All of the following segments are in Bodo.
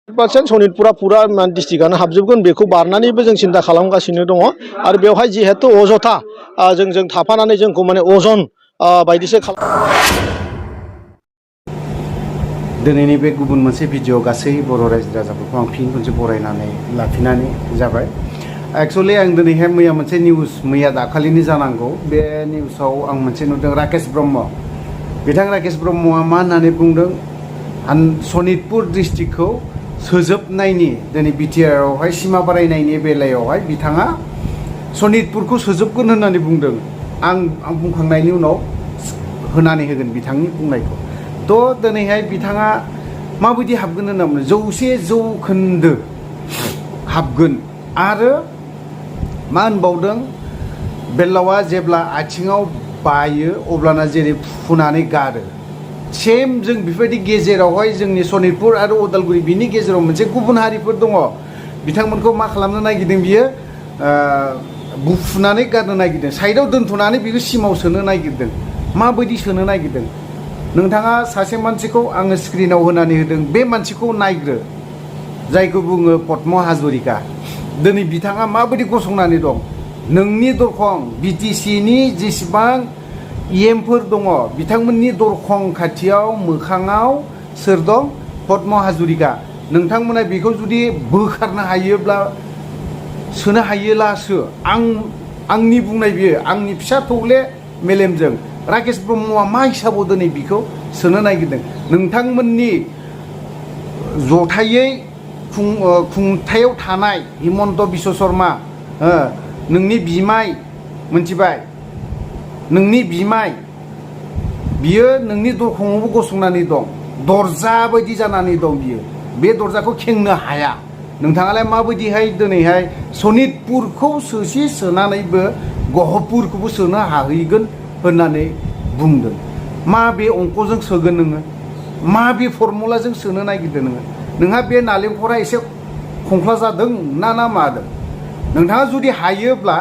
100% सनितपुरा पुरा डिस्ट्रिक्टआनो हाबजोबगोन बेखौ बारनानैबो जों सिन्था खालामगासिनो दङ आरो बेवहाय जिहेतु अजथा जों थाफानानै जोंखौ माने अजन बायदिसो दिनैनि बे गुबुन मोनसे भिडिअ गासै बर' रायजो राजाफोरखौ आं फिन खनसे बरायनानै लाफिननानै जाबाय। एक्चुअली आं दिनैहाय मैया मोनसे निउस मैया दाखालिनि जानांगौ बे निउसाव आं मोनसे नुदों राकेश ब्रह्म बिथां राकेश ब्रह्मआ मा होननानै बुंदों सनितपुर डिस्ट्रिक्टखौ सोजोबनायनि दिनै बिटिआरआवहाय सिमा बारायनायनि बेलायावहाय बिथाङा सनितपुरखौ सोजोबगोन होननानै बुंदों। आं बुंखांनायनि उनाव होनानै होगोन बिथांनि बुंनायखौ। थ' दिनैहाय बिथाङा माबायदि हाबगोन होनना बुङो 100% हाबगोन आरो मा होनबावदों बेल्लावा जेब्ला आथिङाव बायो अब्लाना जेरै फुनानै गारो सेम जों बेफोरबायदि गेजेरावहाय जोंनि सनितपुर आरो उदालगुरि बिनि गेजेराव मोनसे गुबुन हारिफोर दङ बिथांमोनखौ मा खालामनो नागिरदों बियो बुफुनानै गारनो नागिरदों साइडआव दोनथ'नानै बेखौ सिमाव सोनो नागिरदों। माबायदि सोनो नागिरदों नोंथाङा सासे मानसिखौ आङो स्क्रिनाव होनानै होदों बे मानसिखौ नायग्रो जायखौ बुङो पद्म हाजरिका दिनै बिथाङा माबायदि गसंनानै दं नोंनि दरखं बिटिसिनि जेसेबां इएमफोर दङ बिथांमोननि दरखं खाथियाव मोखाङाव सोर दं पद्म हाजरिका नोंथांमोना बेखौ जुदि बोखारनो हायोब्ला सोनो हायोलासो आंनि बुंनाय बियो आंनि फिसा थौले मेलेमजों राकेश ब्रह्मआ मा हिसाबाव दिनै बिखौ सोनो नागिरदों नोंथांमोननि जथायै खुंथायाव थानाय हिमन्त बिश्व शर्मा नोंनि बिमाय मोनथिबाय नोंनि बिमाय बियो नोंनि दरखङावबो गसंनानै दं दरजा बायदि जानानै दं बियो बे दरजाखौ खेंनो हाया नोंथाङालाय माबायदिहाय दिनैहाय सनितपुरखौ सोनानैबो गहपुरखौबो सोनो हाहैगोन होननानै बुंदों। मा बे अंकजों सोगोन नोङो मा बे फर्मुलाजों सोनो नागिरदों नोंहा बे नालेंखरा एसे खंख्ला जादों ना मादों नोंथाङा जुदि हायोब्ला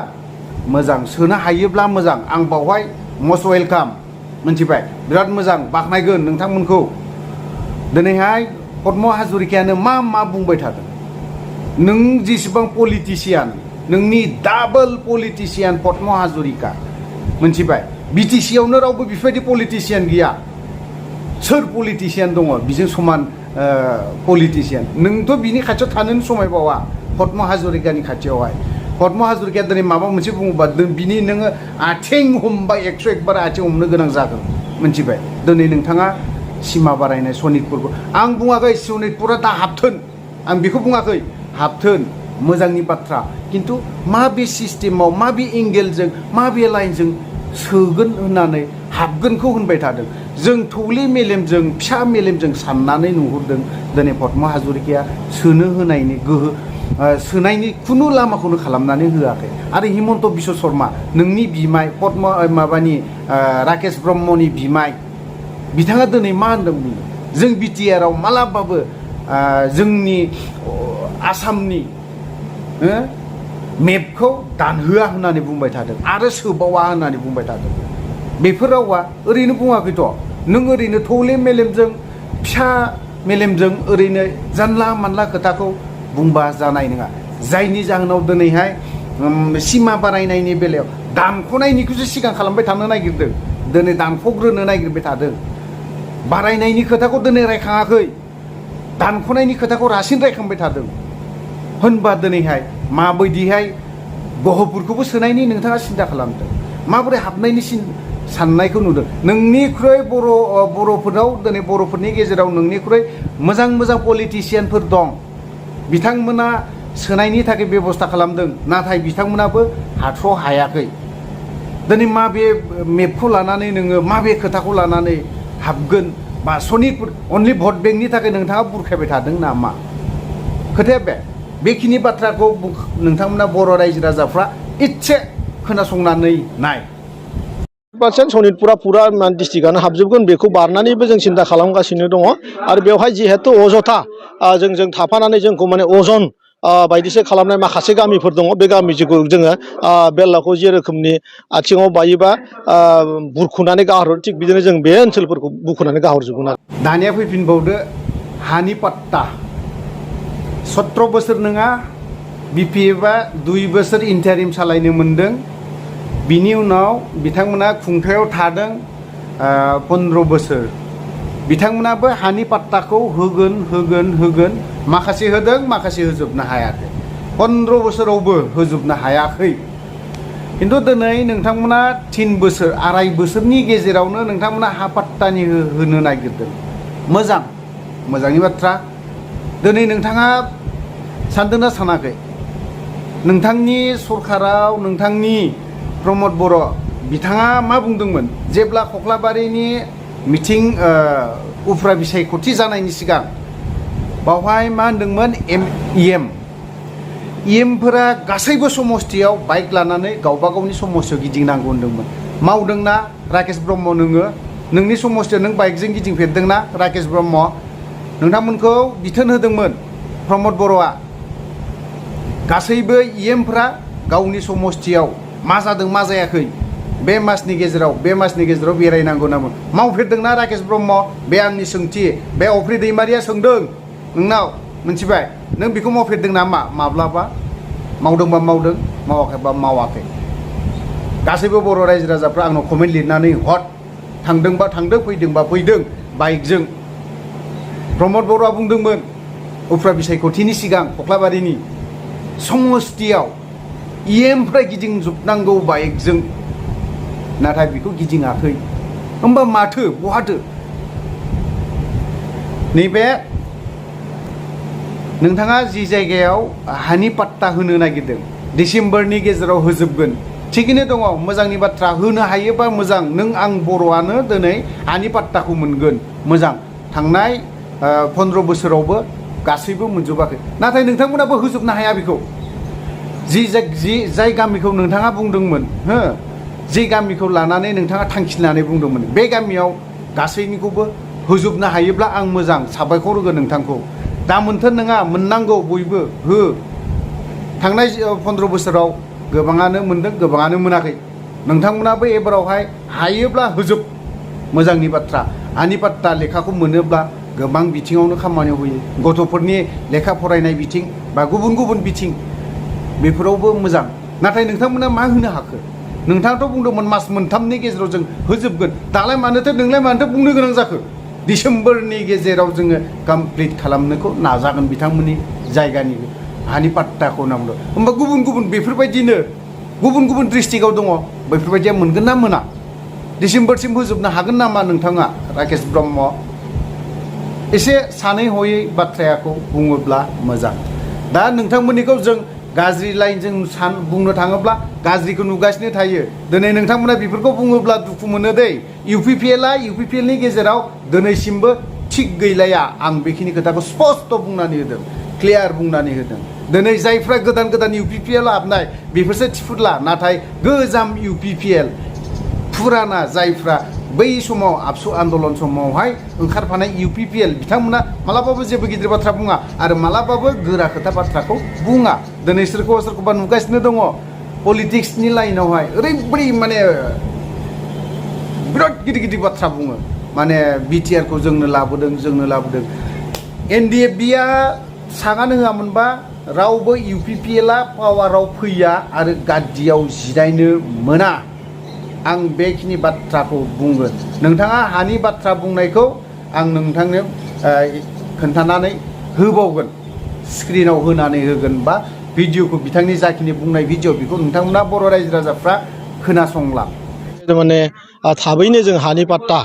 मोजां सोनो हायोब्ला मोजां आं बावहाय मस्ट वेलकाम मोनथिबाय बिराद मोजां बाख्नायगोन नोंथांमोनखौ। दिनैहाय पद्म हाजरिकायानो मा बुंबाय थादों नों जेसेबां पलिटिसियान नोंनि डाबल पलिटिसियान पद्म हाजरिका मोनथिबाय बिटिसियावनो रावबो बेफोरबायदि पलिटिसियान गैया सोर पलिटिसियान दङ बिजों समान पलिटिसियान नोंथ' बिनि खाथियाव थानोनो समायबावा पद्म हाजरिकानि खाथियावहाय पद्म हाजरिकाया दिनै माबा मोनसे बुङोबा बिनि नोङो आथिं हमबा 101 बार आथिं हमनो गोनां जागोन मोनथिबाय। दिनै नोंथाङा सिमा बारायनाय सनितपुरखौ आं बुङाखै सनितपुरा दा हाबथोन आं बेखौ बुङाखै हाबथोन मोजांनि बाथ्रा खिन्थु माबे सिस्टेमाव माबे एंगेलजों माबे लाइनजों सोगोन होननानै हाबगोनखौ होनबाय थादों जों थौले मेलेमजों फिसा मेलेमजों साननानै नुहुरदों दिनै पद्म हाजरिकाया सोनो होनायनि गोहो सोनायनि खुनु लामाखौनो खालामनानै होआखै आरो हिमन्त बिश्व शर्मा नोंनि बिमाय पद्म माबानि राकेश ब्रह्मनि बिमाय बिथाङा दिनै मा होनदों बुङो जों बिटिआरआव मालाबाबो जोंनि आसामनि मेपखौ दानहोआ होननानै बुंबाय थादों आरो सोबावा होननानै बुंबाय थादों बेफोर रावा ओरैनो बुङाखैथ' नों ओरैनो थौले मेलेमजों फिसा मेलेमजों ओरैनो जानला मानला खोथाखौ बुंबा जानाय नङा जायनि जाहोनाव दिनैहाय सिमा बारायनायनि बेलायाव दानख'नायनिखौसो सिगां खालामबाय थानो नागिरदों दिनै दानख'ग्रोनो नागिरबाय थादों बारायनायनि खोथाखौ दिनै रायखाङाखै दानख'नायनि खोथाखौ रासिन रायखांबाय थादों होनबा दिनैहाय माबायदिहाय गहपुरखौबो सोनायनि नोंथाङा सिन्था खालामदों माबोरै हाबनायनि साननायखौ नुदों नोंनिख्रुइ बर'फोराव दिनै बर'फोरनि गेजेराव नोंनिख्रुइ मोजां पलिटिसियानफोर दं बिथांमोना सोनायनि थाखाय बेबस्था खालामदों नाथाय बिथांमोनाबो हाथ्र' हायाखै दिनै माबे मेपखौ लानानै नोङो माबे खोथाखौ लानानै हाबगोन बा सनितपुर अनलि भट बेंकनि थाखाय नोंथाङा बुरखायबाय थादों नामा खोथाया बेखिनि बाथ्राखौ नोंथांमोना बर' रायजो राजाफ्रा इसे खोनासंनानै नाय 100% सनितपुरा पुरा डिस्ट्रिक्टआनो हाबजोबगोन बेखौ बारनानैबो जों सिन्था खालामगासिनो दङ आरो बेवहाय जिहेतु अजथा जों थाफानानै जोंखौ माने अजन बायदिसो खालामनाय माखासे गामिफोर दङ बे गामिखौ जोङो बेल्लाखौ जे रोखोमनि आथिङाव बायोबा बुरखुनानै गाहरो थिग बिदिनो जों बे ओनसोलफोरखौ बुखुनानै गाहरजोबगोन आरो दानिया फैफिनबावदो हानि पाट्टा 17 बोसोर नङा BPFआ 2 बोसोर इन्टारिम सालायनो मोनदों बिनि उनाव बिथांमोना खुंथायाव थादों 15 बोसोर बिथांमोनाबो हानि पाट्टाखौ होगोन माखासे होदों माखासे होजोबनो हायाखै 15 बोसोरावबो होजोबनो हायाखै खिन्थु दिनै नोंथांमोना 3 बोसोर 2.5 बोसोरनि गेजेरावनो नोंथांमोना हा पाट्टानि होनो नागिरदों मोजांनि बाथ्रा दिनै नोंथाङा सानदोंना सानाखै नोंथांनि सरकाराव नोंथांनि प्रमद बर' बिथाङा मा बुंदोंमोन जेब्ला कक्लाबारिनि मिटिं उफ्रा बिसायख'थि जानायनि सिगां बावहाय मा होनदोंमोन EMफोरा गासैबो समस्थियाव बाइक लानानै गावबा गावनि समस्थियाव गिदिंनांगौ होनदोंमोन मावदोंना राकेश ब्रह्म नोंनि समस्थियाव नों बाइकजों गिदिंफेरदोंना राकेश ब्रह्म नोंथांमोनखौ बिथोन होदोंमोन प्रमद बर'आ गासैबो EMफोरा गावनि समस्थियाव मा जादों मा जायाखै बे मासनि गेजेराव बेरायनांगौ नामोन मावफेरदोंना राकेश ब्रह्म बे आंनि सोंथि बे अफ्रि दैमारिया सोंदों नोंनाव मिथिबाय नों बेखौ मावफेरदों नामा माब्लाबा मावदोंबा मावदों मावाखैबा मावाखै गासैबो बर' रायजो राजाफ्रा आंनाव कमेन्ट लिरनानै हर थांदोंबा थांदों फैदोंबा फैदों बाइकजों प्रमद बर'आ बुंदोंमोन उफ्रा बिसायख'थिनि सिगां कक्लाबारिनि समस्थियाव EMफ्रा गिदिंजोबनांगौ बाइकजों नाथाय बेखौ गिदिङाखै होमबा माथो बहाथो नैबे नोंथाङा जि जायगायाव हानि पाट्टा होनो नागिरदों डिसेम्बरनि गेजेराव होजोबगोन थिगैनो दङ मोजांनि बाथ्रा होनो हायोबा मोजां नों आं बर'आनो दिनै हानि पाट्टाखौ मोनगोन मोजां थांनाय 15 बोसोरावबो गासैबो मोनजोबाखै नाथाय नोंथांमोनाबो होजोबनो हाया बेखौ जाय गामिखौ नोंथाङा बुंदोंमोन जे गामिखौ लानानै नोंथाङा थांखि लानानै बुंदोंमोन बे गामियाव गासैनिखौबो होजोबनो हायोब्ला आं मोजां साबायखर होगोन नोंथांखौ दा मोनथों नङा मोननांगौ बयबो हो थांनाय 15 बोसोराव गोबाङानो मोनदों गोबाङानो मोनाखै नोंथांमोनाबो एबारावहाय हायोब्ला होजोब मोजांनि बाथ्रा हानि पाट्टा लेखाखौ मोनोब्ला गोबां बिथिङावनो खामानियाव होयो गथ'फोरनि लेखा फरायनाय बिथिं बा गुबुन बिथिं बेफोरावबो मोजां नाथाय नोंथांमोना मा होनो हाखो नोंथाङाथ' बुंदोंमोन मास मोनथामनि गेजेराव जों होजोबगोन दालाय नोंलाय मानोथो बुंनो गोनां जाखो डिसेम्बरनि गेजेराव जोङो कमप्लिट खालामनोखौ नाजागोन बिथांमोननि जायगानि हानि पाट्टाखौ होनना बुंदों होमबा गुबुन बेफोरबायदिनो गुबुन डिस्ट्रिक्टआव दङ बेफोरबायदिया मोनगोन ना मोना डिसेम्बरसिम होजोबनो हागोन नामा नोंथाङा राकेश ब्रह्म एसे सानै हयै बाथ्राखौ बुङोब्ला मोजां दा नोंथांमोननिखौ जों गाज्रि लाइनजों बुंनो थाङोब्ला गाज्रिखौ नुगासिनो थायो दिनै नोंथांमोना बेफोरखौ बुङोब्ला दुखु मोनो दै इउपिपिएलनि गेजेराव दिनैसिमबो थिग गैलाया आं बेखिनि खोथाखौ स्पष्ट बुंनानै होदों क्लियार बुंनानै होदों दिनै जायफ्रा गोदान इउपिपिएल हाबनाय बेफोरसो थिफुरला नाथाय गोजाम इउपिपिएल फुराना जायफ्रा बै समाव आबसु आन्दलन समावहाय ओंखारफानाय इउपिपिएल बिथांमोना मालाबाबो जेबो गिदिर बाथ्रा बुङा आरो मालाबाबो गोरा खोथा बाथ्राखौ बुङा दिनै सोरखौबा नुगासिनो दङ पलिटिक्सनि लाइनावहाय ओरैबायदि माने बिराद गिदिर बाथ्रा बुङो माने बिटिआरखौ जोंनो लाबोदों एनडिएफबिआ सागानो होआमोनबा रावबो इउपिपिएलआ पावाराव फैया आरो गाद्दियाव जिरायनो मोना आं बेखिनि बाथ्राखौ बुंगोन नोंथाङा हानि बाथ्रा बुंनायखौ आं नोंथांनो खोन्थानानै होबावगोन स्क्रिनाव होनानै होगोन बा भिडिअखौ बिथांनि जाखिनि बुंनाय भिडिअ बेखौ नोंथांमोना बर' रायजो राजाफ्रा खोनासंला माने थाबैनो जों हानि पाट्टा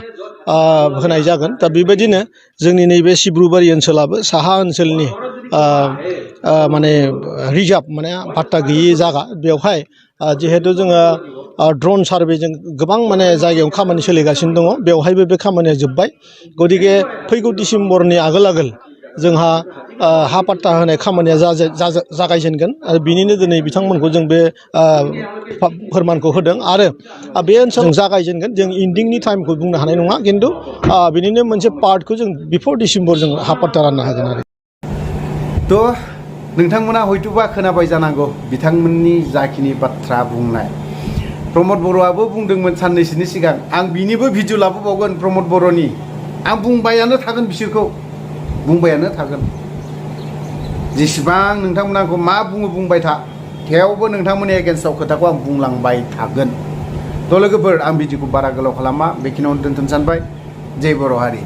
होनाय जागोन दा बेबायदिनो जोंनि नैबे सिब्रुबारि ओनसोलाबो साहा ओनसोलनि माने रिजार्भ माने पाट्टा गैयि जायगा बेवहाय जिहेतु जोङो ड्रन सार्भेजों गोबां माने जायगायाव खामानि सोलिगासिनो दङ बेवहायबो बे खामानिया जोब्बाय गतिके फैगौ डिसेम्बरनि आगोल जोंहा हा पाट्टा होनाय खामानिया जागायजेनगोन आरो बिनिनो दिनै बिथांमोनखौ जों बे फोरमानखौ होदों आरो बे ओनसोलाव जागायजेनगोन जों इन्डिंनि टाइमखौ बुंनो हानाय नङा खिन्थु बिनिनो मोनसे पार्टखौ जों बिफोर डिसेम्बर जों हा पाट्टा राननो हागोन आरो थ' नोंथांमोना हयथ'बा खोनाबाय जानांगौ बिथांमोननि जाखिनि बाथ्रा बुंनाय प्रमद बर'आबो बुंदोंमोन साननैसोनि सिगां आं बिनिबो भिडिअ लाबोबावगोन प्रमद बर'नि आं बुंबायानो थागोन बिसोरखौ बुंबायानो थागोन जेसेबां नोंथांमोना आंखौ मा बुङो बुंबाय था थेवबो नोंथांमोननि एगेन्स्टआव खोथाखौ आं बुंलांबाय थागोन। थ' लोगोफोर आं बिदिखौ बारा गोलाव खालामा बेखिनियावनो दोनथ'नो सानबाय। जय बर' हारि।